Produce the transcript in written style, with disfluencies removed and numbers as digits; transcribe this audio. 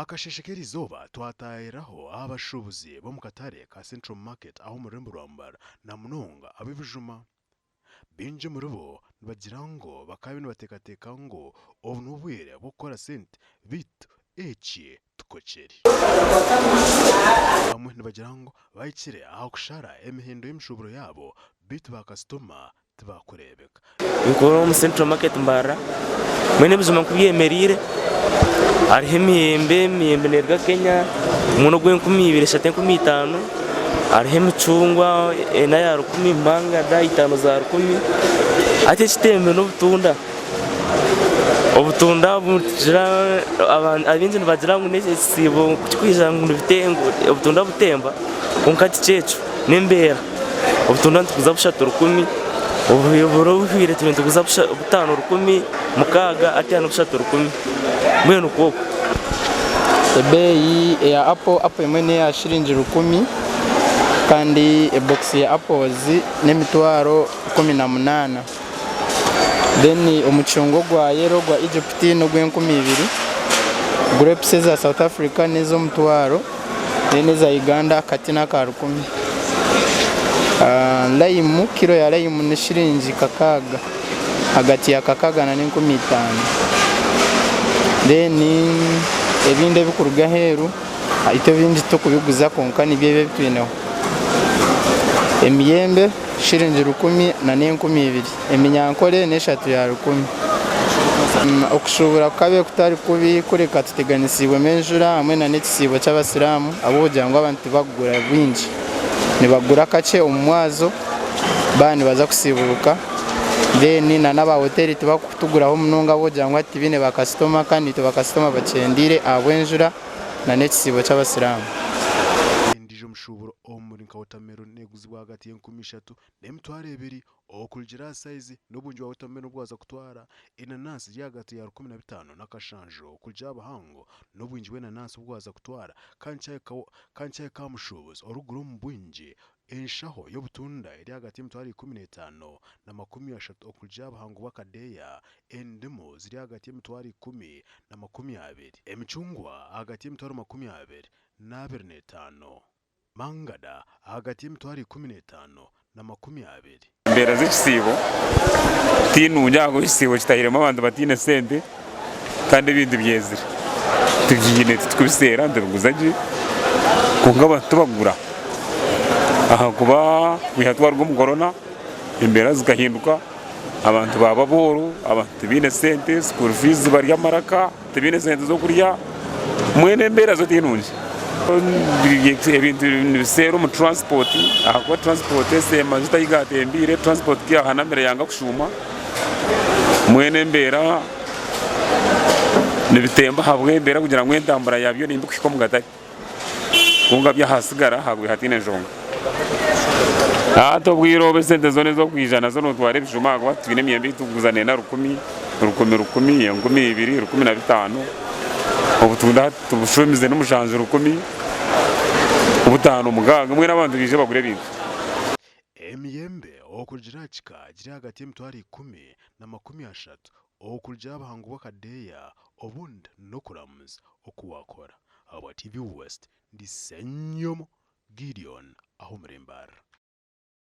akasheshekera izuba twatahiraho abashuubuzi bo mu katare ka Central Market aho mu rurembo rwa Mbarara na munonga ab'ebijuma binje muri bo bagira ngo bakabe nibatekateka ngo ubu n'ubwire bwo gukora sente bitu eki tukoceri bamwe nibagira ngo bayikire aho kushara emihindo y'imishuburo yabo bitu bakasitoma tibakurebeka bikora mu Central Market Mbarara mwene ebijuma nkubyemerire hariho emiyembe nerwa Kenya umuno gw'2,350 hariho emicungwa ena ya 10 impanga da 5 za 10 ate kitembe obutunda butira abinzi nibagira ngo nekisiibo kukwiza ngo bitengo obutunda butemba konkati checho nembera obutunda ntukuza bushatu 10 ubuyoboro buhire tukuza bushatu 5 10 mukaga ate ano bushatu 10 mwene ukoko ebeyi ya apple imwe ya shilingi 10 kandi box ya apples n'emitwaro 18 then umucungo gwa yero gwa Egypt no gwe 20 grapes za South Africa nizo mutwaro then za Uganda katina ka 10 lime kilo ya lime ni shilingi kakaga hagati ya kakaga na 15 then ebinde bikuruga heru ito bindi tukubiguza konka nibye bitwineho emiyembe shilingi 10 na 20 eminyankole n'eshatu ya 10 okushubura kabe kutari kubi kureka tuteganisibwe menjura hamwe na nekisiibo cy'abasilamu abo kugira ngo abantu bagura bwinji nibagura kace umwazo bani baza kusiburuka then na naba hoteli tubakutuguraho munonga kugira ngo ati bine bakasitoma kandi tubakasitoma bacyendire abwenjura na nekisiibo cy'abasilamu Okushuubura omurinka watermelon neguzibwa hagati y'13 n'emitwaro 2 okurugira size n'obungi bwa watermelon bwaza kutwara inanasi iri hagati ya 15 n'akashanjo okurugira abahango n'obungi bw'enanasi bwaza kutwara kanchaye ka mushuubuzi oruguru mu bwingi enshaho y'obutunda iri hagati y'emitwaro 15 na 30 okurugira abahango bakadeya endimu ziri hagati y'emitwaro 10 na 20 emicungwa hagati y'emitwaro 20 na 25 mangada hagati y'emitwaro 15 na 20 mbera z'ikisiibo tinunyago ikisiibo kitahiremo abantu batine sente kandi ibindi byezira tubyine tukubisera ndaruguzaje kunga abantu bagura aha kuba wihatwarwa mu corona imbera zikahinduka abantu baba boro abantu bine sente school fees bari amaraka tebine sente zo kurya mwene mbera zo tinunje ibintu bisero mu transport akwa transport ese mazuta yigatembire transport kya hanamere yanga kushuma mwene mbera nibitemba habwe mbera kugira ngo endambura yabyo nimba kwiko mu gatari kunga bya hasigara habwe hatine njonga ato bwirobe sente zone zo kwijana zo notware bijuma kwa twine myembe tuguzane na 10 15 obutunda tubushumize n'umushanje 10 ubutano mugaga mwe n'abantu bije bagure bintu emiyembe okurugira kika giri hagati y'emitwaro 10 na 30 okurugira abahango bakadeya obundi no kuramuza okuwakora aba TV West ndi Senyomo Gideon aho muri Mbarara.